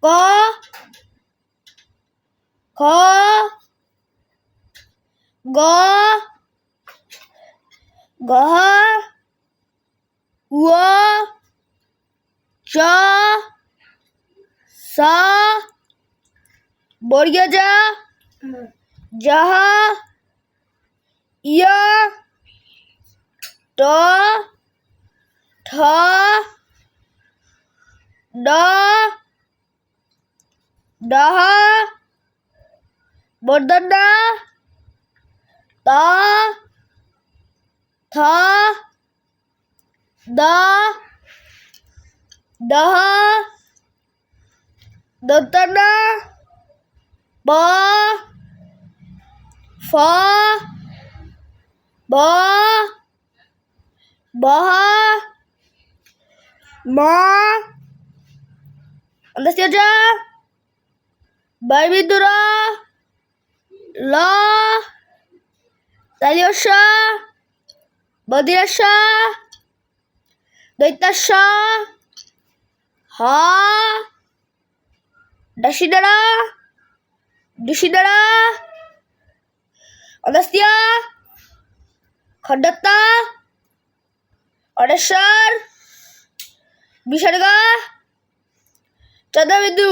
क ख ग घ व च स बोलिए जा जहा य ट ठ ड डह बर्दना त थ द दह दंतना ब फ ब बह म अंदस्याजा बायबिदुरा ल तालियशा बदिरशा दैताशा हा दशिदरा डिशिदरा अंदस्या खंडता अडशर विसर्गा चंद्रबिंदु